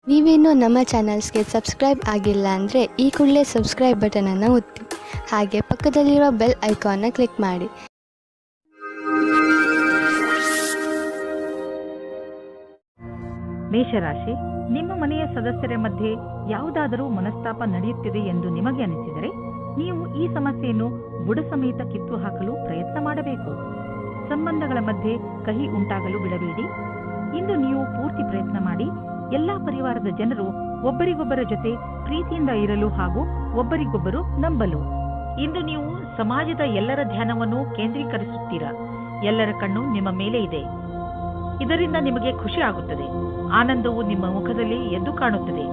ನೀವೇನೂ ನಮ್ಮ ಚಾನಲ್ಸ್ಗೆ ಸಬ್ಸ್ಕ್ರೈಬ್ ಆಗಿಲ್ಲ ಅಂದರೆ ಈ ಕೂಡಲೇ ಸಬ್ಸ್ಕ್ರೈಬ್ ಬಟನನ್ನು ಒತ್ತಿ, ಹಾಗೆ ಪಕ್ಕದಲ್ಲಿರುವ ಬೆಲ್ ಐಕಾನ್ನ ಕ್ಲಿಕ್ ಮಾಡಿ. ಮೇಷರಾಶಿ, ನಿಮ್ಮ ಮನೆಯ ಸದಸ್ಯರ ಮಧ್ಯೆ ಯಾವುದಾದರೂ ಮನಸ್ತಾಪ ನಡೆಯುತ್ತಿದೆ ಎಂದು ನಿಮಗೆ ಅನಿಸಿದರೆ ನೀವು ಈ ಸಮಸ್ಯೆಯನ್ನು ಬುಡ ಸಮೇತ ಕಿತ್ತು ಹಾಕಲು ಪ್ರಯತ್ನ ಮಾಡಬೇಕು. ಸಂಬಂಧಗಳ ಮಧ್ಯೆ ಕಹಿ ಉಂಟಾಗಲು ಬಿಡಬೇಡಿ. ಇಂದು ನೀವು ಪೂರ್ತಿ ಪ್ರಯತ್ನ ಮಾಡಿ ಎಲ್ಲಾ ಪರಿವಾರದ ಜನರು ಒಬ್ಬರಿಗೊಬ್ಬರ ಜೊತೆ ಪ್ರೀತಿಯಿಂದ ಇರಲು ಹಾಗೂ ಒಬ್ಬರಿಗೊಬ್ಬರು ನಂಬಲು. ಇಂದು ನೀವು ಸಮಾಜದ ಎಲ್ಲರ ಧ್ಯಾನವನ್ನು ಕೇಂದ್ರೀಕರಿಸುತ್ತೀರಾ. ಎಲ್ಲರ ಕಣ್ಣು ನಿಮ್ಮ ಮೇಲೆ ಇದೆ. ಇದರಿಂದ ನಿಮಗೆ ಖುಷಿ ಆಗುತ್ತದೆ. ಆನಂದವು ನಿಮ್ಮ ಮುಖದಲ್ಲಿ ಎದ್ದು ಕಾಣುತ್ತದೆ.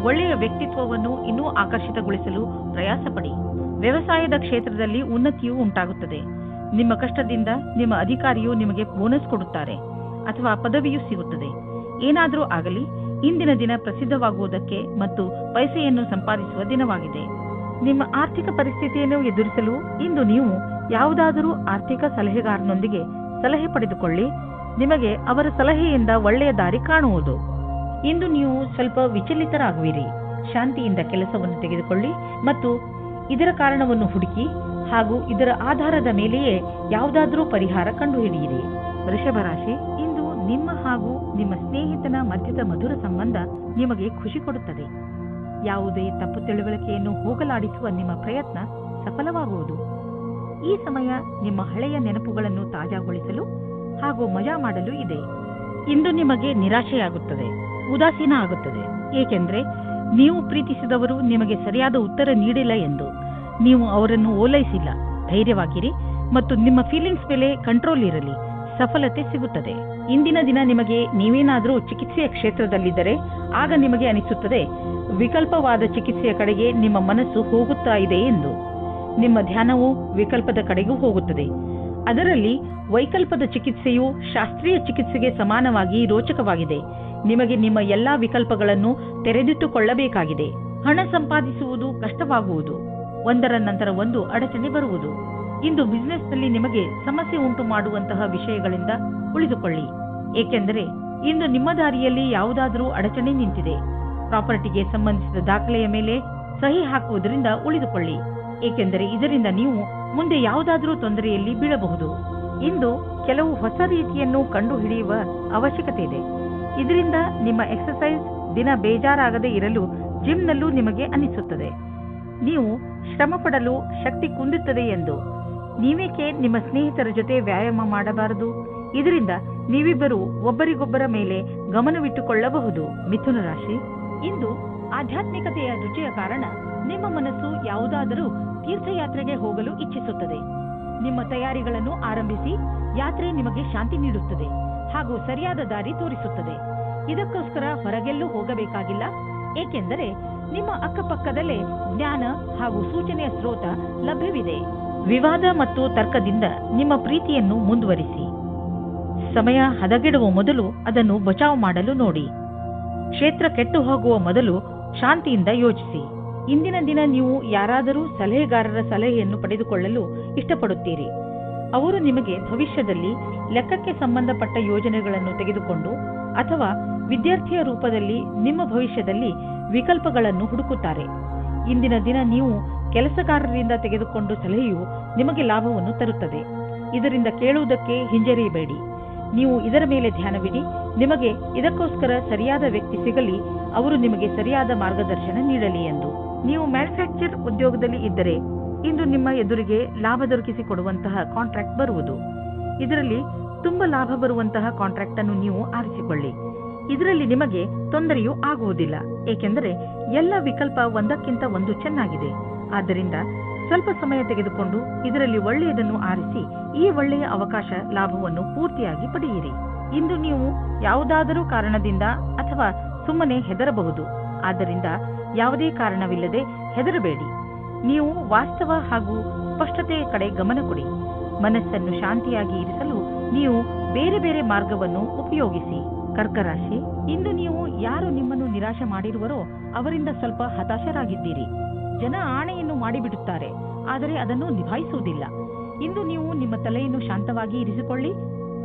ಒಳ್ಳೆಯ ವ್ಯಕ್ತಿತ್ವವನ್ನು ಇನ್ನೂ ಆಕರ್ಷಿತಗೊಳಿಸಲು ಪ್ರಯಾಸ ಪಡಿ. ವ್ಯವಸಾಯದ ಕ್ಷೇತ್ರದಲ್ಲಿ ಉನ್ನತಿಯೂ ಉಂಟಾಗುತ್ತದೆ. ನಿಮ್ಮ ಕಷ್ಟದಿಂದ ನಿಮ್ಮ ಅಧಿಕಾರಿಯು ನಿಮಗೆ ಬೋನಸ್ ಕೊಡುತ್ತಾರೆ ಅಥವಾ ಪದವಿಯೂ ಸಿಗುತ್ತದೆ. ಏನಾದರೂ ಆಗಲಿ, ಇಂದಿನ ದಿನ ಪ್ರಸಿದ್ಧವಾಗುವುದಕ್ಕೆ ಮತ್ತು ಪೈಸೆಯನ್ನು ಸಂಪಾದಿಸುವ ದಿನವಾಗಿದೆ. ನಿಮ್ಮ ಆರ್ಥಿಕ ಪರಿಸ್ಥಿತಿಯನ್ನು ಎದುರಿಸಲು ಇಂದು ನೀವು ಯಾವುದಾದರೂ ಆರ್ಥಿಕ ಸಲಹೆಗಾರನೊಂದಿಗೆ ಸಲಹೆ ಪಡೆದುಕೊಳ್ಳಿ. ನಿಮಗೆ ಅವರ ಸಲಹೆಯಿಂದ ಒಳ್ಳೆಯ ದಾರಿ ಕಾಣುವುದು. ಇಂದು ನೀವು ಸ್ವಲ್ಪ ವಿಚಲಿತರಾಗುವಿರಿ. ಶಾಂತಿಯಿಂದ ಕೆಲಸವನ್ನು ತೆಗೆದುಕೊಳ್ಳಿ ಮತ್ತು ಇದರ ಕಾರಣವನ್ನು ಹುಡುಕಿ ಹಾಗೂ ಇದರ ಆಧಾರದ ಮೇಲೆಯೇ ಯಾವುದಾದರೂ ಪರಿಹಾರ ಕಂಡುಹಿಡಿಯಿರಿ. ವೃಷಭ ರಾಶಿ, ಇಂದು ನಿಮ್ಮ ಹಾಗೂ ನಿಮ್ಮ ಸ್ನೇಹಿತನ ಮಧ್ಯದ ಮಧುರ ಸಂಬಂಧ ನಿಮಗೆ ಖುಷಿ ಕೊಡುತ್ತದೆ. ಯಾವುದೇ ತಪ್ಪು ತಿಳುವಳಿಕೆಯನ್ನು ಹೋಗಲಾಡಿಸುವ ನಿಮ್ಮ ಪ್ರಯತ್ನ ಸಫಲವಾಗುವುದು. ಈ ಸಮಯ ನಿಮ್ಮ ಹಳೆಯ ನೆನಪುಗಳನ್ನು ತಾಜಾಗೊಳಿಸಲು ಹಾಗೂ ಮಜಾ ಮಾಡಲು ಇದೆ. ಇಂದು ನಿಮಗೆ ನಿರಾಶೆಯಾಗುತ್ತದೆ, ಉದಾಸೀನ ಆಗುತ್ತದೆ. ಏಕೆಂದರೆ ನೀವು ಪ್ರೀತಿಸಿದವರು ನಿಮಗೆ ಸರಿಯಾದ ಉತ್ತರ ನೀಡಿಲ್ಲ ಎಂದು ನೀವು ಅವರನ್ನು ಓಲೈಸಿಲ್ಲ. ಧೈರ್ಯವಾಗಿರಿ ಮತ್ತು ನಿಮ್ಮ ಫೀಲಿಂಗ್ಸ್ ಮೇಲೆ ಕಂಟ್ರೋಲ್ ಇರಲಿ. ಸಫಲತೆ ಸಿಗುತ್ತದೆ. ಇಂದಿನ ದಿನ ನಿಮಗೆ ನೀವೇನಾದರೂ ಚಿಕಿತ್ಸೆಯ ಕ್ಷೇತ್ರದಲ್ಲಿದ್ದರೆ ಆಗ ನಿಮಗೆ ಅನಿಸುತ್ತದೆ ವಿಕಲ್ಪವಾದ ಚಿಕಿತ್ಸೆಯ ಕಡೆಗೆ ನಿಮ್ಮ ಮನಸ್ಸು ಹೋಗುತ್ತಾ ಇದೆ ಎಂದು. ನಿಮ್ಮ ಧ್ಯಾನವು ವಿಕಲ್ಪದ ಕಡೆಗೂ ಹೋಗುತ್ತದೆ. ಅದರಲ್ಲಿ ವೈಕಲ್ಪದ ಚಿಕಿತ್ಸೆಯು ಶಾಸ್ತ್ರೀಯ ಚಿಕಿತ್ಸೆಗೆ ಸಮಾನವಾಗಿ ರೋಚಕವಾಗಿದೆ. ನಿಮಗೆ ನಿಮ್ಮ ಎಲ್ಲಾ ವಿಕಲ್ಪಗಳನ್ನು ತೆರೆದಿಟ್ಟುಕೊಳ್ಳಬೇಕಾಗಿದೆ. ಹಣ ಸಂಪಾದಿಸುವುದು ಕಷ್ಟವಾಗುವುದು. ಒಂದರ ನಂತರ ಒಂದು ಅಡಚಣೆ ಬರುವುದು. ಇಂದು ಬಿಸಿನೆಸ್ನಲ್ಲಿ ನಿಮಗೆ ಸಮಸ್ಯೆ ಉಂಟು ಮಾಡುವಂತಹ ವಿಷಯಗಳಿಂದ ಉಳಿದುಕೊಳ್ಳಿ. ಏಕೆಂದರೆ ಇಂದು ನಿಮ್ಮ ದಾರಿಯಲ್ಲಿ ಯಾವುದಾದರೂ ಅಡಚಣೆ ನಿಂತಿದೆ. ಪ್ರಾಪರ್ಟಿಗೆ ಸಂಬಂಧಿಸಿದ ದಾಖಲೆಯ ಮೇಲೆ ಸಹಿ ಹಾಕುವುದರಿಂದ ಉಳಿದುಕೊಳ್ಳಿ. ಏಕೆಂದರೆ ಇದರಿಂದ ನೀವು ಮುಂದೆ ಯಾವುದಾದರೂ ತೊಂದರೆಯಲ್ಲಿ ಬೀಳಬಹುದು. ಇಂದು ಕೆಲವು ಹೊಸ ರೀತಿಯನ್ನು ಕಂಡುಹಿಡಿಯುವ ಅವಶ್ಯಕತೆ ಇದೆ. ಇದರಿಂದ ನಿಮ್ಮ ಎಕ್ಸರ್ಸೈಸ್ ದಿನ ಬೇಜಾರಾಗದೇ ಇರಲು ಜಿಮ್ನಲ್ಲೂ ನಿಮಗೆ ಅನಿಸುತ್ತದೆ. ನೀವು ಶ್ರಮ ಪಡಲು ಶಕ್ತಿ ಕುಂದುತ್ತದೆ ಎಂದು. ನೀವೇಕೆ ನಿಮ್ಮ ಸ್ನೇಹಿತರ ಜೊತೆ ವ್ಯಾಯಾಮ ಮಾಡಬಾರದು? ಇದರಿಂದ ನೀವಿಬ್ಬರು ಒಬ್ಬರಿಗೊಬ್ಬರ ಮೇಲೆ ಗಮನವಿಟ್ಟುಕೊಳ್ಳಬಹುದು. ಮಿಥುನ ರಾಶಿ, ಇಂದು ಆಧ್ಯಾತ್ಮಿಕತೆಯ ರುಚಿಯ ಕಾರಣ ನಿಮ್ಮ ಮನಸ್ಸು ಯಾವುದಾದರೂ ತೀರ್ಥಯಾತ್ರೆಗೆ ಹೋಗಲು ಇಚ್ಛಿಸುತ್ತದೆ. ನಿಮ್ಮ ತಯಾರಿಗಳನ್ನು ಆರಂಭಿಸಿ. ಯಾತ್ರೆ ನಿಮಗೆ ಶಾಂತಿ ನೀಡುತ್ತದೆ ಹಾಗೂ ಸರಿಯಾದ ದಾರಿ ತೋರಿಸುತ್ತದೆ. ಇದಕ್ಕೋಸ್ಕರ ಹೊರಗೆಲ್ಲೂ ಹೋಗಬೇಕಾಗಿಲ್ಲ. ಏಕೆಂದರೆ ನಿಮ್ಮ ಅಕ್ಕಪಕ್ಕದಲ್ಲೇ ಜ್ಞಾನ ಹಾಗೂ ಸೂಚನೆಯ ಸ್ರೋತ ಲಭ್ಯವಿದೆ. ವಿವಾದ ಮತ್ತು ತರ್ಕದಿಂದ ನಿಮ್ಮ ಪ್ರೀತಿಯನ್ನು ಮುಂದುವರಿಸಿ. ಸಮಯ ಹದಗೆಡುವ ಮೊದಲು ಅದನ್ನು ಬಚಾವ್ ಮಾಡಲು ನೋಡಿ. ಕ್ಷೇತ್ರ ಕೆಟ್ಟು ಹೋಗುವ ಮೊದಲು ಶಾಂತಿಯಿಂದ ಯೋಚಿಸಿ. ಇಂದಿನ ದಿನ ನೀವು ಯಾರಾದರೂ ಸಲಹೆಗಾರರ ಸಲಹೆಯನ್ನು ಪಡೆದುಕೊಳ್ಳಲು ಇಷ್ಟಪಡುತ್ತೀರಿ. ಅವರು ನಿಮಗೆ ಭವಿಷ್ಯದಲ್ಲಿ ಲೆಕ್ಕಕ್ಕೆ ಸಂಬಂಧಪಟ್ಟ ಯೋಜನೆಗಳನ್ನು ತೆಗೆದುಕೊಂಡು ಅಥವಾ ವಿದ್ಯಾರ್ಥಿಯ ರೂಪದಲ್ಲಿ ನಿಮ್ಮ ಭವಿಷ್ಯದಲ್ಲಿ ವಿಕಲ್ಪಗಳನ್ನು ಹುಡುಕುತ್ತಾರೆ. ಇಂದಿನ ದಿನ ನೀವು ಕೆಲಸಗಾರರಿಂದ ತೆಗೆದುಕೊಂಡು ಸಲಹೆಯು ನಿಮಗೆ ಲಾಭವನ್ನು ತರುತ್ತದೆ. ಇದರಿಂದ ಕೇಳುವುದಕ್ಕೆ ಹಿಂಜರಿಯಬೇಡಿ. ನೀವು ಇದರ ಮೇಲೆ ಧ್ಯಾನವಿಡಿ. ನಿಮಗೆ ಇದಕ್ಕೋಸ್ಕರ ಸರಿಯಾದ ವ್ಯಕ್ತಿ ಸಿಗಲಿ, ಅವರು ನಿಮಗೆ ಸರಿಯಾದ ಮಾರ್ಗದರ್ಶನ ನೀಡಲಿ ಎಂದು. ನೀವು ಮ್ಯಾನುಫ್ಯಾಕ್ಚರ್ ಉದ್ಯೋಗದಲ್ಲಿ ಇದ್ದರೆ ಇಂದು ನಿಮ್ಮ ಎದುರಿಗೆ ಲಾಭ ದೊರಕಿಸಿಕೊಡುವಂತಹ ಕಾಂಟ್ರಾಕ್ಟ್ ಬರುವುದು. ಇದರಲ್ಲಿ ತುಂಬಾ ಲಾಭ ಬರುವಂತಹ ಕಾಂಟ್ರಾಕ್ಟ್ ಅನ್ನು ನೀವು ಆರಿಸಿಕೊಳ್ಳಿ. ಇದರಲ್ಲಿ ನಿಮಗೆ ತೊಂದರೆಯೂ ಆಗುವುದಿಲ್ಲ. ಏಕೆಂದರೆ ಎಲ್ಲ ವಿಕಲ್ಪ ಒಂದಕ್ಕಿಂತ ಒಂದು ಚೆನ್ನಾಗಿದೆ. ಆದ್ದರಿಂದ ಸ್ವಲ್ಪ ಸಮಯ ತೆಗೆದುಕೊಂಡು ಇದರಲ್ಲಿ ಒಳ್ಳೆಯದನ್ನು ಆರಿಸಿ ಈ ಒಳ್ಳೆಯ ಅವಕಾಶ ಲಾಭವನ್ನು ಪೂರ್ತಿಯಾಗಿ ಪಡೆಯಿರಿ. ಇಂದು ನೀವು ಯಾವುದಾದರೂ ಕಾರಣದಿಂದ ಅಥವಾ ಸುಮ್ಮನೆ ಹೆದರಬಹುದು. ಆದ್ದರಿಂದ ಯಾವುದೇ ಕಾರಣವಿಲ್ಲದೆ ಹೆದರಬೇಡಿ. ನೀವು ವಾಸ್ತವ ಹಾಗೂ ಸ್ಪಷ್ಟತೆಯ ಕಡೆ ಗಮನ ಕೊಡಿ. ಮನಸ್ಸನ್ನು ಶಾಂತಿಯಾಗಿ ಇರಿಸಲು ನೀವು ಬೇರೆ ಬೇರೆ ಮಾರ್ಗವನ್ನು ಉಪಯೋಗಿಸಿ. ಕರ್ಕರಾಶಿ, ಇಂದು ನೀವು ಯಾರು ನಿಮ್ಮನ್ನು ನಿರಾಶೆ ಮಾಡಿರುವರೋ ಅವರಿಂದ ಸ್ವಲ್ಪ ಹತಾಶರಾಗಿದ್ದೀರಿ. ಜನ ಆಣೆಯನ್ನು ಮಾಡಿಬಿಡುತ್ತಾರೆ, ಆದರೆ ಅದನ್ನು ನಿಭಾಯಿಸುವುದಿಲ್ಲ. ಇಂದು ನೀವು ನಿಮ್ಮ ತಲೆಯನ್ನು ಶಾಂತವಾಗಿ ಇರಿಸಿಕೊಳ್ಳಿ.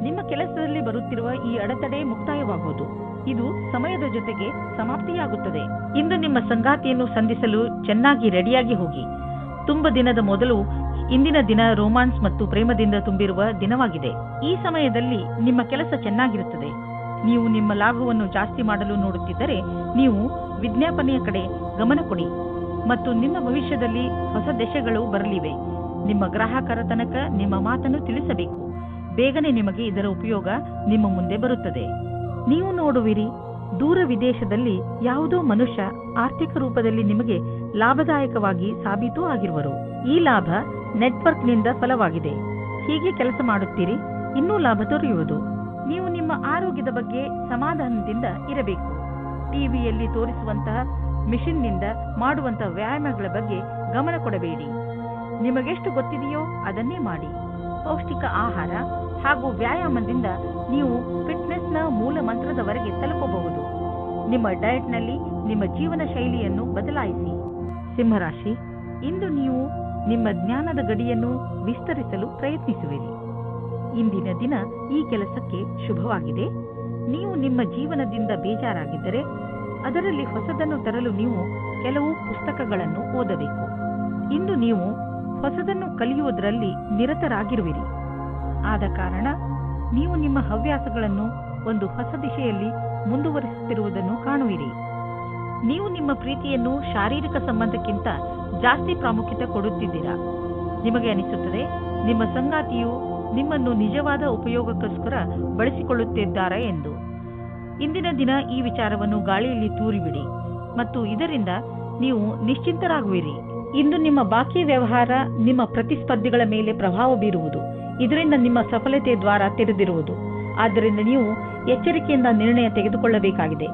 ನಿಮ್ಮ ಕೆಲಸದಲ್ಲಿ ಬರುತ್ತಿರುವ ಈ ಅಡೆತಡೆ ಮುಕ್ತಾಯವಾಗುವುದು. ಇದು ಸಮಯದ ಜೊತೆಗೆ ಸಮಾಪ್ತಿಯಾಗುತ್ತದೆ. ಇಂದು ನಿಮ್ಮ ಸಂಗಾತಿಯನ್ನು ಸಂಧಿಸಲು ಚೆನ್ನಾಗಿ ರೆಡಿಯಾಗಿ ಹೋಗಿ. ತುಂಬ ದಿನದ ಮೊದಲು ಇಂದಿನ ದಿನ ರೋಮಾನ್ಸ್ ಮತ್ತು ಪ್ರೇಮದಿಂದ ತುಂಬಿರುವ ದಿನವಾಗಿದೆ. ಈ ಸಮಯದಲ್ಲಿ ನಿಮ್ಮ ಕೆಲಸ ಚೆನ್ನಾಗಿರುತ್ತದೆ. ನೀವು ನಿಮ್ಮ ಲಾಭವನ್ನು ಜಾಸ್ತಿ ಮಾಡಲು ನೋಡುತ್ತಿದ್ದರೆ ನೀವು ವಿಜ್ಞಾಪನೆಯ ಕಡೆ ಗಮನ ಕೊಡಿ ಮತ್ತು ನಿಮ್ಮ ಭವಿಷ್ಯದಲ್ಲಿ ಹೊಸ ದೆಸೆಗಳು ಬರಲಿವೆ. ನಿಮ್ಮ ಗ್ರಾಹಕರ ತನಕ ನಿಮ್ಮ ಮಾತನ್ನು ತಿಳಿಸಬೇಕು. ಬೇಗನೆ ನಿಮಗೆ ಇದರ ಉಪಯೋಗ ನಿಮ್ಮ ಮುಂದೆ ಬರುತ್ತದೆ. ನೀವು ನೋಡುವಿರಿ, ದೂರ ವಿದೇಶದಲ್ಲಿ ಯಾವುದೋ ಮನುಷ್ಯ ಆರ್ಥಿಕ ರೂಪದಲ್ಲಿ ನಿಮಗೆ ಲಾಭದಾಯಕವಾಗಿ ಸಾಬೀತು ಆಗಿರುವರು. ಈ ಲಾಭ ನೆಟ್ವರ್ಕ್ನಿಂದ ಫಲವಾಗಿದೆ. ಹೀಗೆ ಕೆಲಸ ಮಾಡುತ್ತೀರಿ, ಇನ್ನೂ ಲಾಭ ದೊರೆಯುವುದು. ನೀವು ನಿಮ್ಮ ಆರೋಗ್ಯದ ಬಗ್ಗೆ ಸಮಾಧಾನದಿಂದ ಇರಬೇಕು. ಟಿವಿಯಲ್ಲಿ ತೋರಿಸುವಂತಹ ಮಿಷನ್ನಿಂದ ಮಾಡುವಂತಹ ವ್ಯಾಯಾಮಗಳ ಬಗ್ಗೆ ಗಮನ ಕೊಡಬೇಡಿ. ನಿಮಗೆಷ್ಟು ಗೊತ್ತಿದೆಯೋ ಅದನ್ನೇ ಮಾಡಿ. ಪೌಷ್ಟಿಕ ಆಹಾರ ಹಾಗೂ ವ್ಯಾಯಾಮದಿಂದ ನೀವು ಫಿಟ್ನೆಸ್ನ ಮೂಲ ಮಂತ್ರದವರೆಗೆ ತಲುಪಬಹುದು. ನಿಮ್ಮ ಡಯಟ್ನಲ್ಲಿ ನಿಮ್ಮ ಜೀವನ ಶೈಲಿಯನ್ನು ಬದಲಾಯಿಸಿ. ಸಿಂಹರಾಶಿ, ಇಂದು ನೀವು ನಿಮ್ಮ ಜ್ಞಾನದ ಗಡಿಯನ್ನು ವಿಸ್ತರಿಸಲು ಪ್ರಯತ್ನಿಸುವಿರಿ. ಇಂದಿನ ದಿನ ಈ ಕೆಲಸಕ್ಕೆ ಶುಭವಾಗಿದೆ. ನೀವು ನಿಮ್ಮ ಜೀವನದಿಂದ ಬೇಜಾರಾಗಿದ್ದರೆ ಅದರಲ್ಲಿ ಹೊಸದನ್ನು ತರಲು ನೀವು ಕೆಲವು ಪುಸ್ತಕಗಳನ್ನು ಓದಬೇಕು. ಇಂದು ನೀವು ಹೊಸದನ್ನು ಕಲಿಯುವುದರಲ್ಲಿ ನಿರತರಾಗಿರುವಿರಿ. ಆದ ಕಾರಣ ನೀವು ನಿಮ್ಮ ಹವ್ಯಾಸಗಳನ್ನು ಒಂದು ಹೊಸ ದಿಶೆಯಲ್ಲಿ ಮುಂದುವರಿಸುತ್ತಿರುವುದನ್ನು ಕಾಣುವಿರಿ. ನೀವು ನಿಮ್ಮ ಪ್ರೀತಿಯನ್ನು ಶಾರೀರಿಕ ಸಂಬಂಧಕ್ಕಿಂತ ಜಾಸ್ತಿ ಪ್ರಾಮುಖ್ಯತೆ ಕೊಡುತ್ತಿದ್ದೀರಾ. ನಿಮಗೆ ಅನಿಸುತ್ತದೆ ನಿಮ್ಮ ಸಂಗಾತಿಯು ನಿಮ್ಮನ್ನು ನಿಜವಾದ ಉಪಯೋಗಕ್ಕೋಸ್ಕರ ಬಳಸಿಕೊಳ್ಳುತ್ತಿದ್ದಾರೆ ಎಂದು. ಇಂದಿನ ದಿನ ಈ ವಿಚಾರವನ್ನು ಗಾಳಿಯಲ್ಲಿ ತೂರಿಬಿಡಿ ಮತ್ತು ಇದರಿಂದ ನೀವು ನಿಶ್ಚಿಂತರಾಗುವಿರಿ. ಇಂದು ನಿಮ್ಮ ಬಾಕಿ ವ್ಯವಹಾರ ನಿಮ್ಮ ಪ್ರತಿಸ್ಪರ್ಧಿಗಳ ಮೇಲೆ ಪ್ರಭಾವ ಬೀರುವುದು. ಇದರಿಂದ ನಿಮ್ಮ ಸಫಲತೆ ದ್ವಾರ ತೆರೆದಿರುವುದು. ಆದ್ದರಿಂದ ನೀವು ಎಚ್ಚರಿಕೆಯಿಂದ ನಿರ್ಣಯ ತೆಗೆದುಕೊಳ್ಳಬೇಕಾಗಿದೆ.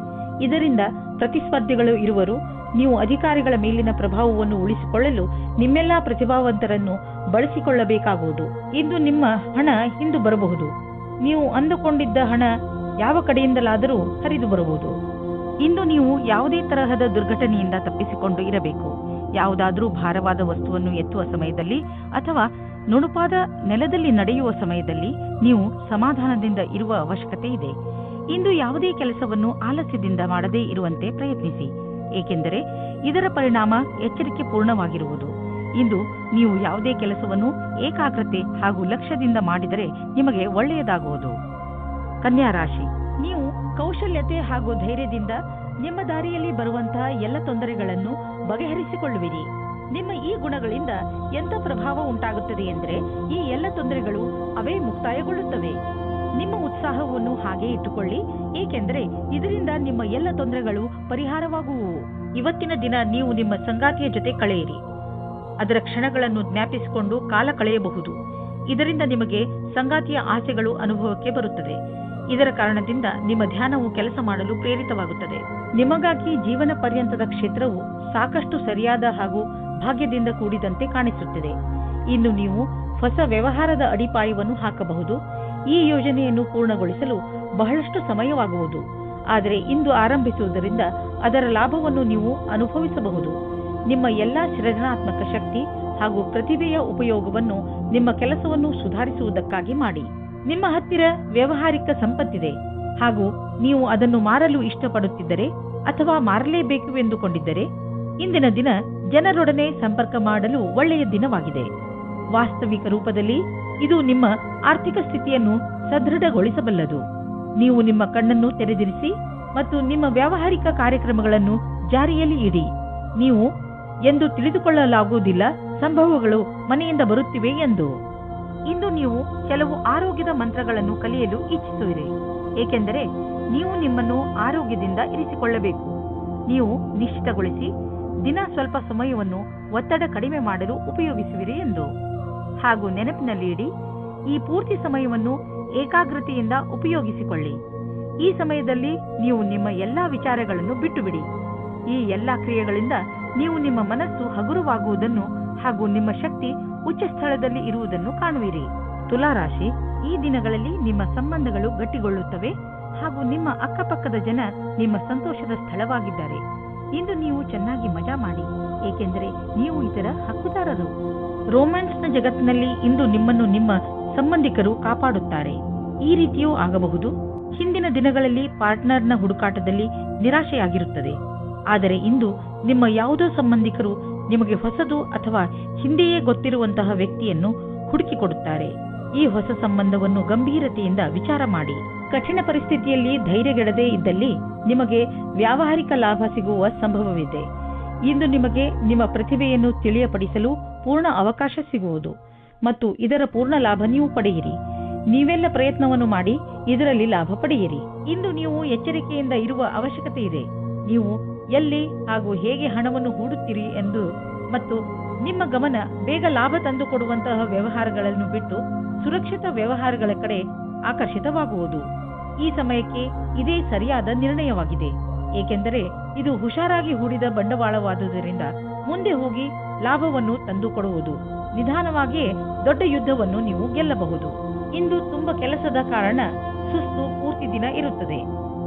ಇದರಿಂದ ಪ್ರತಿಸ್ಪರ್ಧಿಗಳು ಇರುವರು. ನೀವು ಅಧಿಕಾರಿಗಳ ಮೇಲಿನ ಪ್ರಭಾವವನ್ನು ಉಳಿಸಿಕೊಳ್ಳಲು ನಿಮ್ಮೆಲ್ಲಾ ಪ್ರತಿಭಾವಂತರನ್ನು ಬಳಸಿಕೊಳ್ಳಬೇಕಾಗುವುದು. ಇಂದು ನಿಮ್ಮ ಹಣ ಹಿಂದು ಬರಬಹುದು. ನೀವು ಅಂದುಕೊಂಡಿದ್ದ ಹಣ ಯಾವ ಕಡೆಯಿಂದಲಾದರೂ ಹರಿದು ಬರಬಹುದು. ಇಂದು ನೀವು ಯಾವುದೇ ತರಹದ ದುರ್ಘಟನೆಯಿಂದ ತಪ್ಪಿಸಿಕೊಂಡು ಇರಬೇಕು. ಯಾವುದಾದರೂ ಭಾರವಾದ ವಸ್ತುವನ್ನು ಎತ್ತುವ ಸಮಯದಲ್ಲಿ ಅಥವಾ ನುಣುಪಾದ ನೆಲದಲ್ಲಿ ನಡೆಯುವ ಸಮಯದಲ್ಲಿ ನೀವು ಸಮಾಧಾನದಿಂದ ಇರುವ ಅವಶ್ಯಕತೆ ಇದೆ. ಇಂದು ಯಾವುದೇ ಕೆಲಸವನ್ನು ಆಲಸ್ಯದಿಂದ ಮಾಡದೇ ಇರುವಂತೆ ಪ್ರಯತ್ನಿಸಿ, ಏಕೆಂದರೆ ಇದರ ಪರಿಣಾಮ ಎಚ್ಚರಿಕೆ ಪೂರ್ಣವಾಗಿರುವುದು. ಇಂದು ನೀವು ಯಾವುದೇ ಕೆಲಸವನ್ನು ಏಕಾಗ್ರತೆ ಹಾಗೂ ಲಕ್ಷ್ಯದಿಂದ ಮಾಡಿದರೆ ನಿಮಗೆ ಒಳ್ಳೆಯದಾಗುವುದು. ಕನ್ಯಾ ರಾಶಿ, ನೀವು ಕೌಶಲ್ಯತೆ ಹಾಗೂ ಧೈರ್ಯದಿಂದ ನಿಮ್ಮ ದಾರಿಯಲ್ಲಿ ಬರುವಂತಹ ಎಲ್ಲ ತೊಂದರೆಗಳನ್ನು ಬಗೆಹರಿಸಿಕೊಳ್ಳುವಿರಿ. ನಿಮ್ಮ ಈ ಗುಣಗಳಿಂದ ಎಂಥ ಪ್ರಭಾವ ಉಂಟಾಗುತ್ತದೆ ಎಂದರೆ ಈ ಎಲ್ಲ ತೊಂದರೆಗಳು ಅವೇ ಮುಕ್ತಾಯಗೊಳ್ಳುತ್ತವೆ. ನಿಮ್ಮ ಉತ್ಸಾಹವನ್ನು ಹಾಗೆ ಇಟ್ಟುಕೊಳ್ಳಿ, ಏಕೆಂದರೆ ಇದರಿಂದ ನಿಮ್ಮ ಎಲ್ಲ ತೊಂದರೆಗಳು ಪರಿಹಾರವಾಗುವು. ಇವತ್ತಿನ ದಿನ ನೀವು ನಿಮ್ಮ ಸಂಗಾತಿಯ ಜೊತೆ ಕಳೆಯಿರಿ. ಅದರ ಕ್ಷಣಗಳನ್ನು ಜ್ಞಾಪಿಸಿಕೊಂಡು ಕಾಲ ಕಳೆಯಬಹುದು. ಇದರಿಂದ ನಿಮಗೆ ಸಂಗಾತಿಯ ಆಸೆಗಳು ಅನುಭವಕ್ಕೆ ಬರುತ್ತದೆ. ಇದರ ಕಾರಣದಿಂದ ನಿಮ್ಮ ಧ್ಯಾನವು ಕೆಲಸ ಮಾಡಲು ಪ್ರೇರಿತವಾಗುತ್ತದೆ. ನಿಮಗಾಗಿ ಜೀವನ ಪರ್ಯಂತದ ಕ್ಷೇತ್ರವು ಸಾಕಷ್ಟು ಸರಿಯಾದ ಹಾಗೂ ಭಾಗ್ಯದಿಂದ ಕೂಡಿದಂತೆ ಕಾಣಿಸುತ್ತಿದೆ. ಇನ್ನು ನೀವು ಹೊಸ ವ್ಯವಹಾರದ ಅಡಿಪಾಯವನ್ನು ಹಾಕಬಹುದು. ಈ ಯೋಜನೆಯನ್ನು ಪೂರ್ಣಗೊಳಿಸಲು ಬಹಳಷ್ಟು ಸಮಯವಾಗುವುದು. ಆದರೆ ಇಂದು ಆರಂಭಿಸುವುದರಿಂದ ಅದರ ಲಾಭವನ್ನು ನೀವು ಅನುಭವಿಸಬಹುದು. ನಿಮ್ಮ ಎಲ್ಲಾ ಸೃಜನಾತ್ಮಕ ಶಕ್ತಿ ಹಾಗೂ ಪ್ರತಿಭೆಯ ಉಪಯೋಗವನ್ನು ನಿಮ್ಮ ಕೆಲಸವನ್ನು ಸುಧಾರಿಸುವುದಕ್ಕಾಗಿ ಮಾಡಿ. ನಿಮ್ಮ ಹತ್ತಿರ ವ್ಯಾವಹಾರಿಕ ಸಂಪತ್ತಿದೆ ಹಾಗೂ ನೀವು ಅದನ್ನು ಮಾರಲು ಇಷ್ಟಪಡುತ್ತಿದ್ದರೆ ಅಥವಾ ಮಾರಲೇಬೇಕು ಎಂದುಕೊಂಡಿದ್ದರೆ ಇಂದಿನ ದಿನ ಜನರೊಡನೆ ಸಂಪರ್ಕ ಮಾಡಲು ಒಳ್ಳೆಯ ದಿನವಾಗಿದೆ. ವಾಸ್ತವಿಕ ರೂಪದಲ್ಲಿ ಇದು ನಿಮ್ಮ ಆರ್ಥಿಕ ಸ್ಥಿತಿಯನ್ನು ಸದೃಢಗೊಳಿಸಬಲ್ಲದು. ನೀವು ನಿಮ್ಮ ಕಣ್ಣನ್ನು ತೆರೆದಿರಿಸಿ ಮತ್ತು ನಿಮ್ಮ ವ್ಯಾವಹಾರಿಕ ಕಾರ್ಯಕ್ರಮಗಳನ್ನು ಜಾರಿಯಲ್ಲಿ ಇಡಿ. ನೀವು ಎಂದು ತಿಳಿದುಕೊಳ್ಳಲಾಗುವುದಿಲ್ಲ ಸಂಭವಗಳು ಮನೆಯಿಂದ ಬರುತ್ತಿವೆ ಎಂದು. ಇಂದು ನೀವು ಕೆಲವು ಆರೋಗ್ಯದ ಮಂತ್ರಗಳನ್ನು ಕಲಿಯಲು ಇಚ್ಛಿಸುವಿರಿ, ಏಕೆಂದರೆ ನೀವು ನಿಮ್ಮನ್ನು ಆರೋಗ್ಯದಿಂದ ಇರಿಸಿಕೊಳ್ಳಬೇಕು. ನೀವು ನಿಶ್ಚಿತಗೊಳಿಸಿ ದಿನ ಸ್ವಲ್ಪ ಸಮಯವನ್ನು ಒತ್ತಡ ಕಡಿಮೆ ಮಾಡಲು ಉಪಯೋಗಿಸುವಿರಿ ಎಂದು. ಹಾಗೂ ನೆನಪಿನಲ್ಲಿ ಇಡಿ, ಈ ಪೂರ್ತಿ ಸಮಯವನ್ನು ಏಕಾಗ್ರತೆಯಿಂದ ಉಪಯೋಗಿಸಿಕೊಳ್ಳಿ. ಈ ಸಮಯದಲ್ಲಿ ನೀವು ನಿಮ್ಮ ಎಲ್ಲಾ ವಿಚಾರಗಳನ್ನು ಬಿಟ್ಟು ಬಿಡಿ. ಈ ಎಲ್ಲಾ ಕ್ರಿಯೆಗಳಿಂದ ನೀವು ನಿಮ್ಮ ಮನಸ್ಸು ಹಗುರವಾಗುವುದನ್ನು ಹಾಗೂ ನಿಮ್ಮ ಶಕ್ತಿ ಉಚ್ಚ ಸ್ಥಳದಲ್ಲಿ ಇರುವುದನ್ನು ಕಾಣುವಿರಿ. ತುಲಾರಾಶಿ, ಈ ದಿನಗಳಲ್ಲಿ ನಿಮ್ಮ ಸಂಬಂಧಗಳು ಗಟ್ಟಿಗೊಳ್ಳುತ್ತವೆ ಹಾಗೂ ನಿಮ್ಮ ಅಕ್ಕಪಕ್ಕದ ಜನ ನಿಮ್ಮ ಸಂತೋಷದ ಸ್ಥಳವಾಗಿದ್ದಾರೆ. ಇಂದು ನೀವು ಚೆನ್ನಾಗಿ ಮಜಾ ಮಾಡಿ, ಏಕೆಂದರೆ ನೀವು ಇದರ ಹಕ್ಕುದಾರರು. ರೋಮ್ಯಾನ್ಸ್ನ ಜಗತ್ತಿನಲ್ಲಿ ಇಂದು ನಿಮ್ಮನ್ನು ನಿಮ್ಮ ಸಂಬಂಧಿಕರು ಕಾಪಾಡುತ್ತಾರೆ. ಈ ರೀತಿಯೂ ಆಗಬಹುದು. ಹಿಂದಿನ ದಿನಗಳಲ್ಲಿ ಪಾರ್ಟ್ನರ್ನ ಹುಡುಕಾಟದಲ್ಲಿ ನಿರಾಶೆಯಾಗಿರುತ್ತದೆ. ಆದರೆ ಇಂದು ನಿಮ್ಮ ಯಾವುದೋ ಸಂಬಂಧಿಕರು ನಿಮಗೆ ಹೊಸದು ಅಥವಾ ಹಿಂದೆಯೇ ಗೊತ್ತಿರುವಂತಹ ವ್ಯಕ್ತಿಯನ್ನು ಹುಡುಕಿಕೊಡುತ್ತಾರೆ. ಈ ಹೊಸ ಸಂಬಂಧವನ್ನು ಗಂಭೀರತೆಯಿಂದ ವಿಚಾರ ಮಾಡಿ. ಕಠಿಣ ಪರಿಸ್ಥಿತಿಯಲ್ಲಿ ಧೈರ್ಯಗೆಡದೇ ಇದ್ದಲ್ಲಿ ನಿಮಗೆ ವ್ಯಾವಹಾರಿಕ ಲಾಭ ಸಿಗುವ ಸಂಭವವಿದೆ. ಇಂದು ನಿಮಗೆ ನಿಮ್ಮ ಪ್ರತಿಭೆಯನ್ನು ತಿಳಿಯಪಡಿಸಲು ಪೂರ್ಣ ಅವಕಾಶ ಸಿಗುವುದು ಮತ್ತು ಇದರ ಪೂರ್ಣ ಲಾಭ ನೀವು ಪಡೆಯಿರಿ. ನೀವೆಲ್ಲ ಪ್ರಯತ್ನವನ್ನು ಮಾಡಿ ಇದರಲ್ಲಿ ಲಾಭ ಪಡೆಯಿರಿ. ಇಂದು ನೀವು ಎಚ್ಚರಿಕೆಯಿಂದ ಇರುವ ಅವಶ್ಯಕತೆ ಇದೆ. ನೀವು ಎಲ್ಲಿ ಹಾಗೂ ಹೇಗೆ ಹಣವನ್ನು ಹೂಡುತ್ತೀರಿ ಎಂದು ಮತ್ತು ನಿಮ್ಮ ಗಮನ ಬೇಗ ಲಾಭ ತಂದುಕೊಡುವಂತಹ ವ್ಯವಹಾರಗಳನ್ನು ಬಿಟ್ಟು ಸುರಕ್ಷಿತ ವ್ಯವಹಾರಗಳ ಕಡೆ ಆಕರ್ಷಿತವಾಗುವುದು. ಈ ಸಮಯಕ್ಕೆ ಇದೇ ಸರಿಯಾದ ನಿರ್ಣಯವಾಗಿದೆ, ಏಕೆಂದರೆ ಇದು ಹುಷಾರಾಗಿ ಹೂಡಿದ ಬಂಡವಾಳವಾದುದರಿಂದ ಮುಂದೆ ಹೋಗಿ ಲಾಭವನ್ನು ತಂದುಕೊಡುವುದು. ನಿಧಾನವಾಗಿಯೇ ದೊಡ್ಡ ಯುದ್ಧವನ್ನು ನೀವು ಗೆಲ್ಲಬಹುದು. ಇಂದು ತುಂಬಾ ಕೆಲಸದ ಕಾರಣ ಸುಸ್ತು ಪೂರ್ತಿ ದಿನ ಇರುತ್ತದೆ.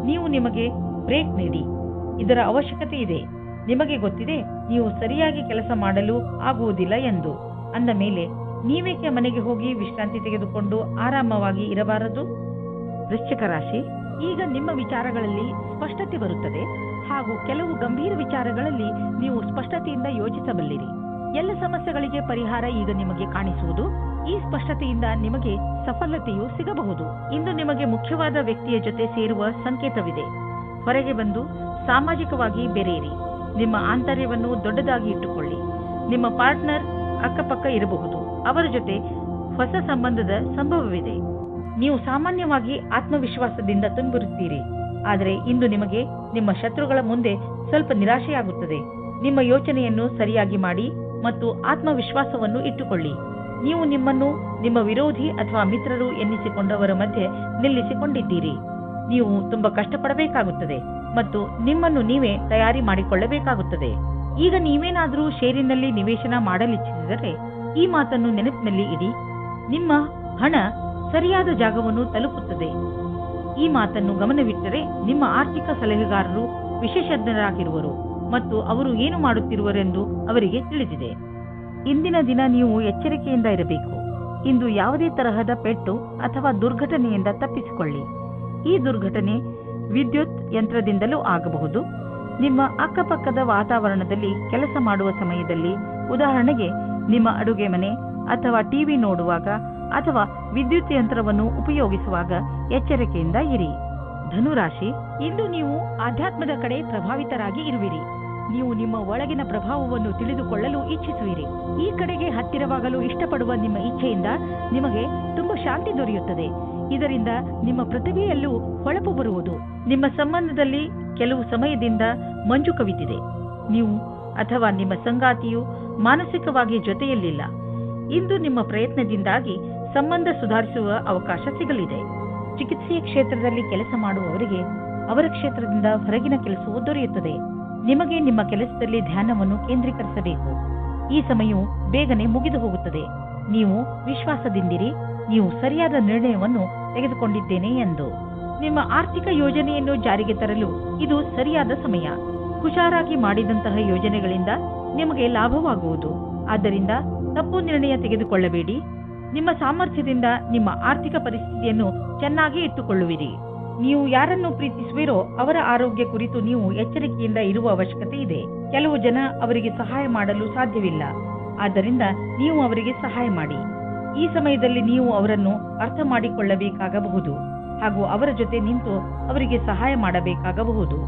ನೀವು ನಿಮಗೆ ಬ್ರೇಕ್ ನೀಡಿ, ಇದರ ಅವಶ್ಯಕತೆ ಇದೆ. ನಿಮಗೆ ಗೊತ್ತಿದೆ ನೀವು ಸರಿಯಾಗಿ ಕೆಲಸ ಮಾಡಲು ಆಗುವುದಿಲ್ಲ ಎಂದು. ಅಂದ ಮೇಲೆ ನೀವೇಕೆ ಮನೆಗೆ ಹೋಗಿ ವಿಶ್ರಾಂತಿ ತೆಗೆದುಕೊಂಡು ಆರಾಮವಾಗಿ ಇರಬಾರದು? ವೃಶ್ಚಿಕ ರಾಶಿ, ಈಗ ನಿಮ್ಮ ವಿಚಾರಗಳಲ್ಲಿ ಸ್ಪಷ್ಟತೆ ಬರುತ್ತದೆ ಹಾಗೂ ಕೆಲವು ಗಂಭೀರ ವಿಚಾರಗಳಲ್ಲಿ ನೀವು ಸ್ಪಷ್ಟತೆಯಿಂದ ಯೋಚಿಸಬಲ್ಲಿರಿ. ಎಲ್ಲ ಸಮಸ್ಯೆಗಳಿಗೆ ಪರಿಹಾರ ಈಗ ನಿಮಗೆ ಕಾಣಿಸುವುದು. ಈ ಸ್ಪಷ್ಟತೆಯಿಂದ ನಿಮಗೆ ಸಫಲತೆಯೂ ಸಿಗಬಹುದು. ಇಂದು ನಿಮಗೆ ಮುಖ್ಯವಾದ ವ್ಯಕ್ತಿಯ ಜೊತೆ ಸೇರುವ ಸಂಕೇತವಿದೆ. ಹೊರಗೆ ಬಂದು ಸಾಮಾಜಿಕವಾಗಿ ಬೆರೆಯಿರಿ. ನಿಮ್ಮ ಆಂತರ್ಯವನ್ನು ದೊಡ್ಡದಾಗಿ ಇಟ್ಟುಕೊಳ್ಳಿ. ನಿಮ್ಮ ಪಾರ್ಟ್ನರ್ ಅಕ್ಕಪಕ್ಕ ಇರಬಹುದು. ಅವರ ಜೊತೆ ಹೊಸ ಸಂಬಂಧದ ಸಂಭವವಿದೆ. ನೀವು ಸಾಮಾನ್ಯವಾಗಿ ಆತ್ಮವಿಶ್ವಾಸದಿಂದ ತುಂಬಿರುತ್ತೀರಿ. ಆದರೆ ಇಂದು ನಿಮಗೆ ನಿಮ್ಮ ಶತ್ರುಗಳ ಮುಂದೆ ಸ್ವಲ್ಪ ನಿರಾಶೆಯಾಗುತ್ತದೆ. ನಿಮ್ಮ ಯೋಚನೆಯನ್ನು ಸರಿಯಾಗಿ ಮಾಡಿ ಮತ್ತು ಆತ್ಮವಿಶ್ವಾಸವನ್ನು ಇಟ್ಟುಕೊಳ್ಳಿ. ನೀವು ನಿಮ್ಮನ್ನು ನಿಮ್ಮ ವಿರೋಧಿ ಅಥವಾ ಮಿತ್ರರು ಎನ್ನಿಸಿಕೊಂಡವರ ಮಧ್ಯೆ ನಿಲ್ಲಿಸಿಕೊಂಡಿದ್ದೀರಿ. ನೀವು ತುಂಬಾ ಕಷ್ಟಪಡಬೇಕಾಗುತ್ತದೆ ಮತ್ತು ನಿಮ್ಮನ್ನು ನೀವೇ ತಯಾರಿ ಮಾಡಿಕೊಳ್ಳಬೇಕಾಗುತ್ತದೆ. ಈಗ ನೀವೇನಾದರೂ ಷೇರಿನಲ್ಲಿ ನಿವೇಶನ ಮಾಡಲಿಚ್ಛಿಸಿದರೆ ಈ ಮಾತನ್ನು ನೆನಪಿನಲ್ಲಿ ಇಡಿ. ನಿಮ್ಮ ಹಣ ಸರಿಯಾದ ಜಾಗವನ್ನು ತಲುಪುತ್ತದೆ. ಈ ಮಾತನ್ನು ಗಮನವಿಟ್ಟರೆ ನಿಮ್ಮ ಆರ್ಥಿಕ ಸಲಹೆಗಾರರು ವಿಶೇಷಜ್ಞರಾಗಿರುವರು ಮತ್ತು ಅವರು ಏನು ಮಾಡುತ್ತಿರುವರೆಂದು ಅವರಿಗೆ ತಿಳಿದಿದೆ. ಇಂದಿನ ದಿನ ನೀವು ಎಚ್ಚರಿಕೆಯಿಂದ ಇರಬೇಕು. ಇಂದು ಯಾವುದೇ ತರಹದ ಪೆಟ್ಟು ಅಥವಾ ದುರ್ಘಟನೆಯಿಂದ ತಪ್ಪಿಸಿಕೊಳ್ಳಿ. ಈ ದುರ್ಘಟನೆ ವಿದ್ಯುತ್ ಯಂತ್ರದಿಂದಲೂ ಆಗಬಹುದು. ನಿಮ್ಮ ಅಕ್ಕಪಕ್ಕದ ವಾತಾವರಣದಲ್ಲಿ ಕೆಲಸ ಮಾಡುವ ಸಮಯದಲ್ಲಿ, ಉದಾಹರಣೆಗೆ ನಿಮ್ಮ ಅಡುಗೆ ಮನೆ ಅಥವಾ ಟಿವಿ ನೋಡುವಾಗ ಅಥವಾ ವಿದ್ಯುತ್ ಯಂತ್ರವನ್ನು ಉಪಯೋಗಿಸುವಾಗ ಎಚ್ಚರಿಕೆಯಿಂದ ಇರಿ. ಧನುರಾಶಿ, ಇಂದು ನೀವು ಆಧ್ಯಾತ್ಮದ ಕಡೆ ಪ್ರಭಾವಿತರಾಗಿ ಇರುವಿರಿ. ನೀವು ನಿಮ್ಮ ಒಳಗಿನ ಪ್ರಭಾವವನ್ನು ತಿಳಿದುಕೊಳ್ಳಲು ಇಚ್ಛಿಸುವಿರಿ. ಈ ಕಡೆಗೆ ಹತ್ತಿರವಾಗಲು ಇಷ್ಟಪಡುವ ನಿಮ್ಮ ಇಚ್ಛೆಯಿಂದ ನಿಮಗೆ ತುಂಬಾ ಶಾಂತಿ ದೊರೆಯುತ್ತದೆ. ಇದರಿಂದ ನಿಮ್ಮ ಪ್ರತಿಭೆಯಲ್ಲೂ ಹೊಳಪು ಬರುವುದು. ನಿಮ್ಮ ಸಂಬಂಧದಲ್ಲಿ ಕೆಲವು ಸಮಯದಿಂದ ಮಂಜು ಕವಿದಿದೆ. ನೀವು ಅಥವಾ ನಿಮ್ಮ ಸಂಗಾತಿಯು ಮಾನಸಿಕವಾಗಿ ಜೊತೆಯಲ್ಲಿಲ್ಲ. ಇಂದು ನಿಮ್ಮ ಪ್ರಯತ್ನದಿಂದಾಗಿ ಸಂಬಂಧ ಸುಧಾರಿಸುವ ಅವಕಾಶ ಸಿಗಲಿದೆ. ಚಿಕಿತ್ಸೆಯ ಕ್ಷೇತ್ರದಲ್ಲಿ ಕೆಲಸ ಮಾಡುವವರಿಗೆ ಅವರ ಕ್ಷೇತ್ರದಿಂದ ಹೊರಗಿನ ಕೆಲಸವು ದೊರೆಯುತ್ತದೆ. ನಿಮಗೆ ನಿಮ್ಮ ಕೆಲಸದಲ್ಲಿ ಧ್ಯಾನವನ್ನು ಕೇಂದ್ರೀಕರಿಸಬೇಕು. ಈ ಸಮಯವು ಬೇಗನೆ ಮುಗಿದು ಹೋಗುತ್ತದೆ. ನೀವು ವಿಶ್ವಾಸದಿಂದಿರಿ. ನೀವು ಸರಿಯಾದ ನಿರ್ಣಯವನ್ನು ತೆಗೆದುಕೊಂಡಿದ್ದೇನೆ ಎಂದು. ನಿಮ್ಮ ಆರ್ಥಿಕ ಯೋಜನೆಯನ್ನು ಜಾರಿಗೆ ತರಲು ಇದು ಸರಿಯಾದ ಸಮಯ. ಹುಷಾರಾಗಿ ಮಾಡಿದಂತಹ ಯೋಜನೆಗಳಿಂದ ನಿಮಗೆ ಲಾಭವಾಗುವುದು. ಆದ್ದರಿಂದ ತಪ್ಪು ನಿರ್ಣಯ ತೆಗೆದುಕೊಳ್ಳಬೇಡಿ. ನಿಮ್ಮ ಸಾಮರ್ಥ್ಯದಿಂದ ನಿಮ್ಮ ಆರ್ಥಿಕ ಪರಿಸ್ಥಿತಿಯನ್ನು ಚೆನ್ನಾಗಿ ಇಟ್ಟುಕೊಳ್ಳುವಿರಿ. ನೀವು ಯಾರನ್ನು ಪ್ರೀತಿಸುವಿರೋ ಅವರ ಆರೋಗ್ಯ ಕುರಿತು ನೀವು ಎಚ್ಚರಿಕೆಯಿಂದ ಇರುವ ಅವಶ್ಯಕತೆ ಇದೆ. ಕೆಲವು ಜನ ಅವರಿಗೆ ಸಹಾಯ ಮಾಡಲು ಸಾಧ್ಯವಿಲ್ಲ. ಆದ್ದರಿಂದ ನೀವು ಅವರಿಗೆ ಸಹಾಯ ಮಾಡಿ. ಈ ಸಮಯದಲ್ಲಿ ನೀವು ಅವರನ್ನು ಅರ್ಥ ಮಾಡಿಕೊಳ್ಳಬೇಕಾಗಬಹುದು ಹಾಗೂ ಅವರ ಜೊತೆ ನಿಂತು ಅವರಿಗೆ ಸಹಾಯ ಮಾಡಬೇಕಾಗಬಹುದು.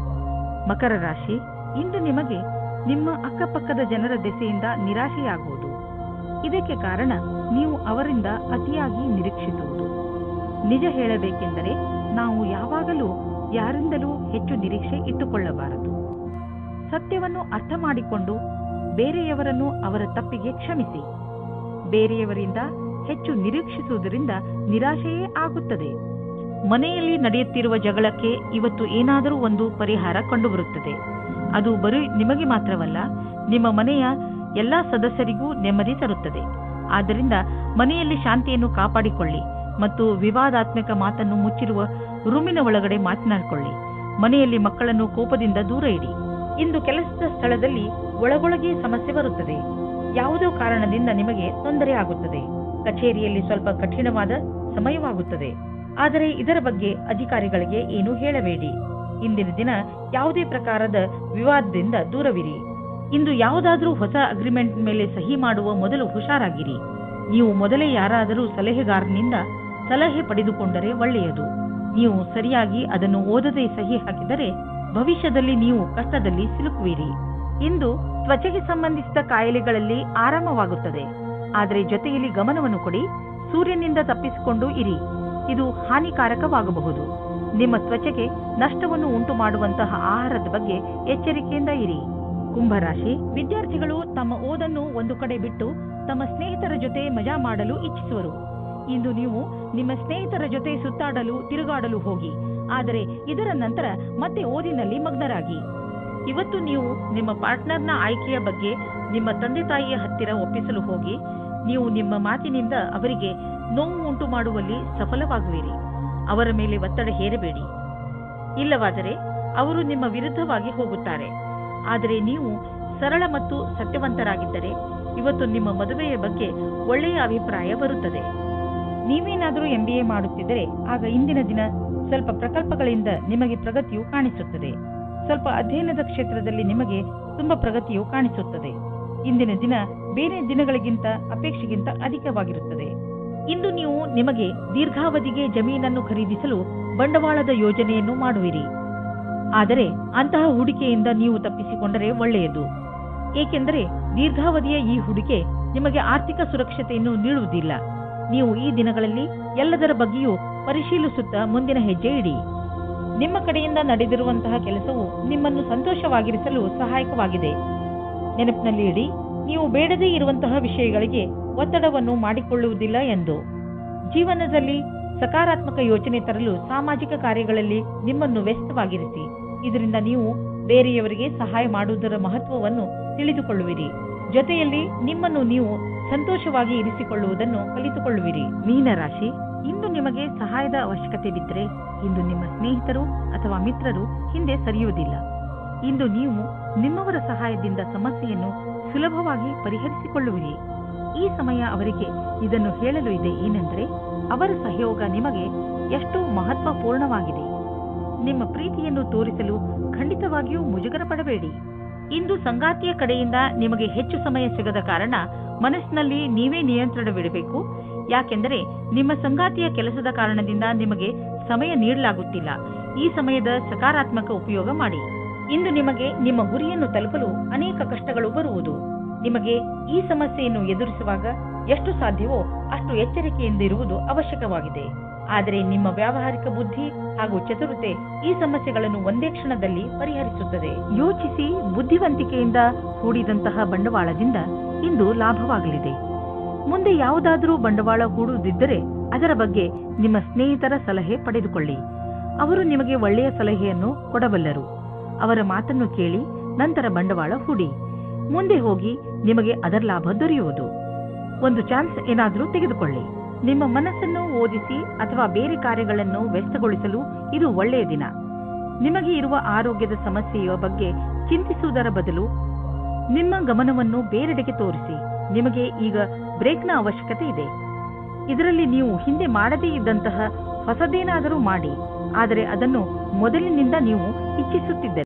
ಮಕರ ರಾಶಿ, ಇಂದು ನಿಮಗೆ ನಿಮ್ಮ ಅಕ್ಕಪಕ್ಕದ ಜನರ ದೆಸೆಯಿಂದ ನಿರಾಶೆಯಾಗುವುದು. ಇದಕ್ಕೆ ಕಾರಣ ನೀವು ಅವರಿಂದ ಅತಿಯಾಗಿ ನಿರೀಕ್ಷಿಸುವುದು. ನಿಜ ಹೇಳಬೇಕೆಂದರೆ ನಾವು ಯಾವಾಗಲೂ ಯಾರಿಂದಲೂ ಹೆಚ್ಚು ನಿರೀಕ್ಷೆ ಇಟ್ಟುಕೊಳ್ಳಬಾರದು. ಸತ್ಯವನ್ನು ಅರ್ಥ ಮಾಡಿಕೊಂಡು ಬೇರೆಯವರನ್ನು ಅವರ ತಪ್ಪಿಗೆ ಕ್ಷಮಿಸಿ. ಬೇರೆಯವರಿಂದ ಹೆಚ್ಚು ನಿರೀಕ್ಷಿಸುವುದರಿಂದ ನಿರಾಶೆಯೇ ಆಗುತ್ತದೆ. ಮನೆಯಲ್ಲಿ ನಡೆಯುತ್ತಿರುವ ಜಗಳಕ್ಕೆ ಇವತ್ತು ಏನಾದರೂ ಒಂದು ಪರಿಹಾರ ಕಂಡುಬರುತ್ತದೆ. ಅದು ಬರೀ ನಿಮಗೆ ಮಾತ್ರವಲ್ಲ, ನಿಮ್ಮ ಮನೆಯ ಎಲ್ಲಾ ಸದಸ್ಯರಿಗೂ ನೆಮ್ಮದಿ ತರುತ್ತದೆ. ಆದ್ದರಿಂದ ಮನೆಯಲ್ಲಿ ಶಾಂತಿಯನ್ನು ಕಾಪಾಡಿಕೊಳ್ಳಿ ಮತ್ತು ವಿವಾದಾತ್ಮಕ ಮಾತನ್ನು ಮುಚ್ಚಿರುವ ರೂಮಿನ ಒಳಗಡೆ ಮಾತನಾಡಿಕೊಳ್ಳಿ. ಮನೆಯಲ್ಲಿ ಮಕ್ಕಳನ್ನು ಕೋಪದಿಂದ ದೂರ ಇಡಿ. ಇಂದು ಕೆಲಸದ ಸ್ಥಳದಲ್ಲಿ ಒಳಗೊಳಗೆ ಸಮಸ್ಯೆ ಬರುತ್ತದೆ. ಯಾವುದೋ ಕಾರಣದಿಂದ ನಿಮಗೆ ತೊಂದರೆ ಆಗುತ್ತದೆ. ಕಚೇರಿಯಲ್ಲಿ ಸ್ವಲ್ಪ ಕಠಿಣವಾದ ಸಮಯವಾಗುತ್ತದೆ. ಆದರೆ ಇದರ ಬಗ್ಗೆ ಅಧಿಕಾರಿಗಳಿಗೆ ಏನೂ ಹೇಳಬೇಡಿ. ಇಂದಿನ ದಿನ ಯಾವುದೇ ಪ್ರಕಾರದ ವಿವಾದದಿಂದ ದೂರವಿರಿ. ಇಂದು ಯಾವುದಾದ್ರೂ ಹೊಸ ಅಗ್ರಿಮೆಂಟ್ ಮೇಲೆ ಸಹಿ ಮಾಡುವ ಮೊದಲು ಹುಷಾರಾಗಿರಿ. ನೀವು ಮೊದಲೇ ಯಾರಾದರೂ ಸಲಹೆಗಾರನಿಂದ ಸಲಹೆ ಪಡೆದುಕೊಂಡರೆ ಒಳ್ಳೆಯದು. ನೀವು ಸರಿಯಾಗಿ ಅದನ್ನು ಓದದೆ ಸಹಿ ಹಾಕಿದರೆ ಭವಿಷ್ಯದಲ್ಲಿ ನೀವು ಕಷ್ಟದಲ್ಲಿ ಸಿಲುಕುವಿರಿ. ಇಂದು ತ್ವಚೆಗೆ ಸಂಬಂಧಿಸಿದ ಕಾಯಿಲೆಗಳಲ್ಲಿ ಆರಾಮವಾಗುತ್ತದೆ. ಆದರೆ ಜೊತೆಯಲ್ಲಿ ಗಮನವನ್ನು ಕೊಡಿ. ಸೂರ್ಯನಿಂದ ತಪ್ಪಿಸಿಕೊಂಡು ಇರಿ. ಇದು ಹಾನಿಕಾರಕವಾಗಬಹುದು. ನಿಮ್ಮ ತ್ವಚೆಗೆ ನಷ್ಟವನ್ನು ಉಂಟು ಮಾಡುವಂತಹ ಆಹಾರದ ಬಗ್ಗೆ ಎಚ್ಚರಿಕೆಯಿಂದ ಇರಿ. ಕುಂಭರಾಶಿ ವಿದ್ಯಾರ್ಥಿಗಳು ತಮ್ಮ ಓದನ್ನು ಒಂದು ಕಡೆ ಬಿಟ್ಟು ತಮ್ಮ ಸ್ನೇಹಿತರ ಜೊತೆ ಮಜಾ ಮಾಡಲು ಇಚ್ಛಿಸುವರು. ಇಂದು ನೀವು ನಿಮ್ಮ ಸ್ನೇಹಿತರ ಜೊತೆ ಸುತ್ತಾಡಲು ತಿರುಗಾಡಲು ಹೋಗಿ. ಆದರೆ ಇದರ ನಂತರ ಮತ್ತೆ ಓದಿನಲ್ಲಿ ಮಗ್ನರಾಗಿ. ಇವತ್ತು ನೀವು ನಿಮ್ಮ ಪಾರ್ಟ್ನರ್ನ ಆಯ್ಕೆಯ ಬಗ್ಗೆ ನಿಮ್ಮ ತಂದೆ ತಾಯಿಯ ಹತ್ತಿರ ಒಪ್ಪಿಸಲು ಹೋಗಿ ನೀವು ನಿಮ್ಮ ಮಾತಿನಿಂದ ಅವರಿಗೆ ನೋವು ಉಂಟು ಮಾಡುವಲ್ಲಿ ಸಫಲವಾಗುವಿರಿ. ಅವರ ಮೇಲೆ ಒತ್ತಡ ಹೇರಬೇಡಿ. ಇಲ್ಲವಾದರೆ ಅವರು ನಿಮ್ಮ ವಿರುದ್ಧವಾಗಿ ಹೋಗುತ್ತಾರೆ. ಆದರೆ ನೀವು ಸರಳ ಮತ್ತು ಸತ್ಯವಂತರಾಗಿದ್ದರೆ ಇವತ್ತು ನಿಮ್ಮ ಮದುವೆಯ ಬಗ್ಗೆ ಒಳ್ಳೆಯ ಅಭಿಪ್ರಾಯ ಬರುತ್ತದೆ. ನೀವೇನಾದರೂ MBA ಮಾಡುತ್ತಿದ್ದರೆ ಆಗ ಇಂದಿನ ದಿನ ಸ್ವಲ್ಪ ಪ್ರಕಲ್ಪಗಳಿಂದ ನಿಮಗೆ ಪ್ರಗತಿಯು ಕಾಣಿಸುತ್ತದೆ. ಸ್ವಲ್ಪ ಅಧ್ಯಯನದ ಕ್ಷೇತ್ರದಲ್ಲಿ ನಿಮಗೆ ತುಂಬಾ ಪ್ರಗತಿಯು ಕಾಣಿಸುತ್ತದೆ. ಇಂದಿನ ದಿನ ಬೇರೆ ದಿನಗಳಿಗಿಂತ ಅಪೇಕ್ಷೆಗಿಂತ ಅಧಿಕವಾಗಿರುತ್ತದೆ. ಇಂದು ನೀವು ನಿಮಗೆ ದೀರ್ಘಾವಧಿಗೆ ಜಮೀನನ್ನು ಖರೀದಿಸಲು ಬಂಡವಾಳದ ಯೋಜನೆಯನ್ನು ಮಾಡುವಿರಿ. ಆದರೆ ಅಂತಹ ಹೂಡಿಕೆಯಿಂದ ನೀವು ತಪ್ಪಿಸಿಕೊಂಡರೆ ಒಳ್ಳೆಯದು. ಏಕೆಂದರೆ ದೀರ್ಘಾವಧಿಯ ಈ ಹೂಡಿಕೆ ನಿಮಗೆ ಆರ್ಥಿಕ ಸುರಕ್ಷತೆಯನ್ನು ನೀಡುವುದಿಲ್ಲ. ನೀವು ಈ ದಿನಗಳಲ್ಲಿ ಎಲ್ಲದರ ಬಗ್ಗೆಯೂ ಪರಿಶೀಲಿಸುತ್ತಾ ಮುಂದಿನ ಹೆಜ್ಜೆ ಇಡಿ. ನಿಮ್ಮ ಕಡೆಯಿಂದ ನಡೆದಿರುವಂತಹ ಕೆಲಸವು ನಿಮ್ಮನ್ನು ಸಂತೋಷವಾಗಿರಿಸಲು ಸಹಾಯಕವಾಗಿದೆ. ನೆನಪಿನಲ್ಲಿ ಇಡಿ, ನೀವು ಬೇಡದೇ ಇರುವಂತಹ ವಿಷಯಗಳಿಗೆ ಒತ್ತಡವನ್ನು ಮಾಡಿಕೊಳ್ಳುವುದಿಲ್ಲ ಎಂದು. ಜೀವನದಲ್ಲಿ ಸಕಾರಾತ್ಮಕ ಯೋಚನೆ ತರಲು ಸಾಮಾಜಿಕ ಕಾರ್ಯಗಳಲ್ಲಿ ನಿಮ್ಮನ್ನು ವ್ಯಸ್ತವಾಗಿರಿಸಿ. ಇದರಿಂದ ನೀವು ಬೇರೆಯವರಿಗೆ ಸಹಾಯ ಮಾಡುವುದರ ಮಹತ್ವವನ್ನು ತಿಳಿದುಕೊಳ್ಳುವಿರಿ. ಜೊತೆಯಲ್ಲಿ ನಿಮ್ಮನ್ನು ನೀವು ಸಂತೋಷವಾಗಿ ಇರಿಸಿಕೊಳ್ಳುವುದನ್ನು ಕಲಿತುಕೊಳ್ಳುವಿರಿ. ಮೀನರಾಶಿ ಇಂದು ನಿಮಗೆ ಸಹಾಯದ ಅವಶ್ಯಕತೆ ಬಿದ್ದರೆ ಇಂದು ನಿಮ್ಮ ಸ್ನೇಹಿತರು ಅಥವಾ ಮಿತ್ರರು ಹಿಂದೆ ಸರಿಯುವುದಿಲ್ಲ. ಇಂದು ನೀವು ನಿಮ್ಮವರ ಸಹಾಯದಿಂದ ಸಮಸ್ಯೆಯನ್ನು ಸುಲಭವಾಗಿ ಪರಿಹರಿಸಿಕೊಳ್ಳುವಿರಿ. ಈ ಸಮಯ ಅವರಿಗೆ ಇದನ್ನು ಹೇಳಲು ಇದೆ ಏನೆಂದರೆ ಅವರ ಸಹಯೋಗ ನಿಮಗೆ ಎಷ್ಟು ಮಹತ್ವಪೂರ್ಣವಾಗಿದೆ. ನಿಮ್ಮ ಪ್ರೀತಿಯನ್ನು ತೋರಿಸಲು ಖಂಡಿತವಾಗಿಯೂ ಮುಜುಗರ ಪಡಬೇಡಿ. ಇಂದು ಸಂಗಾತಿಯ ಕಡೆಯಿಂದ ನಿಮಗೆ ಹೆಚ್ಚು ಸಮಯ ಸಿಗದ ಕಾರಣ ಮನಸ್ಸಿನಲ್ಲಿ ನೀವೇ ನಿಯಂತ್ರಣವಿಡಬೇಕು. ಯಾಕೆಂದರೆ ನಿಮ್ಮ ಸಂಗಾತಿಯ ಕೆಲಸದ ಕಾರಣದಿಂದ ನಿಮಗೆ ಸಮಯ ನೀಡಲಾಗುತ್ತಿಲ್ಲ. ಈ ಸಮಯದ ಸಕಾರಾತ್ಮಕ ಉಪಯೋಗ ಮಾಡಿ. ಇಂದು ನಿಮಗೆ ನಿಮ್ಮ ಗುರಿಯನ್ನು ತಲುಪಲು ಅನೇಕ ಕಷ್ಟಗಳು ಬರುವುದು. ನಿಮಗೆ ಈ ಸಮಸ್ಯೆಯನ್ನು ಎದುರಿಸುವಾಗ ಎಷ್ಟು ಸಾಧ್ಯವೋ ಅಷ್ಟು ಎಚ್ಚರಿಕೆಯಿಂದ ಇರುವುದು ಅವಶ್ಯಕವಾಗಿದೆ. ಆದರೆ ನಿಮ್ಮ ವ್ಯಾವಹಾರಿಕ ಬುದ್ಧಿ ಹಾಗೂ ಚತುರತೆ ಈ ಸಮಸ್ಯೆಗಳನ್ನು ಒಂದೇ ಕ್ಷಣದಲ್ಲಿ ಪರಿಹರಿಸುತ್ತದೆ. ಯೋಚಿಸಿ ಬುದ್ಧಿವಂತಿಕೆಯಿಂದ ಹೂಡಿದಂತಹ ಬಂಡವಾಳದಿಂದ ಇಂದು ಲಾಭವಾಗಲಿದೆ. ಮುಂದೆ ಯಾವುದಾದರೂ ಬಂಡವಾಳ ಹೂಡುವುದಿದ್ದರೆ ಅದರ ಬಗ್ಗೆ ನಿಮ್ಮ ಸ್ನೇಹಿತರ ಸಲಹೆ ಪಡೆದುಕೊಳ್ಳಿ. ಅವರು ನಿಮಗೆ ಒಳ್ಳೆಯ ಸಲಹೆಯನ್ನು ಕೊಡಬಲ್ಲರು. ಅವರ ಮಾತನ್ನು ಕೇಳಿ ನಂತರ ಬಂಡವಾಳ ಹೂಡಿ. ಮುಂದೆ ಹೋಗಿ ನಿಮಗೆ ಅದರ ಲಾಭ ದೊರೆಯುವುದು. ಒಂದು ಚಾನ್ಸ್ ಏನಾದರೂ ತೆಗೆದುಕೊಳ್ಳಿ. ನಿಮ್ಮ ಮನಸ್ಸನ್ನು ಓದಿಸಿ ಅಥವಾ ಬೇರೆ ಕಾರ್ಯಗಳನ್ನು ವ್ಯಸ್ತಗೊಳಿಸಲು ಇದು ಒಳ್ಳೆಯ ದಿನ. ನಿಮಗೆ ಇರುವ ಆರೋಗ್ಯದ ಸಮಸ್ಯೆಯ ಬಗ್ಗೆ ಚಿಂತಿಸುವುದರ ಬದಲು ನಿಮ್ಮ ಗಮನವನ್ನು ಬೇರೆಡೆಗೆ ತೋರಿಸಿ. ನಿಮಗೆ ಈಗ ಬ್ರೇಕ್ನ ಅವಶ್ಯಕತೆ ಇದೆ. ಇದರಲ್ಲಿ ನೀವು ಹಿಂದೆ ಮಾಡದೇ ಇದ್ದಂತಹ ಹೊಸದೇನಾದರೂ ಮಾಡಿ. ಆದರೆ ಅದನ್ನು ಮೊದಲಿನಿಂದ ನೀವು ಇಚ್ಛಿಸುತ್ತಿದ್ದರೆ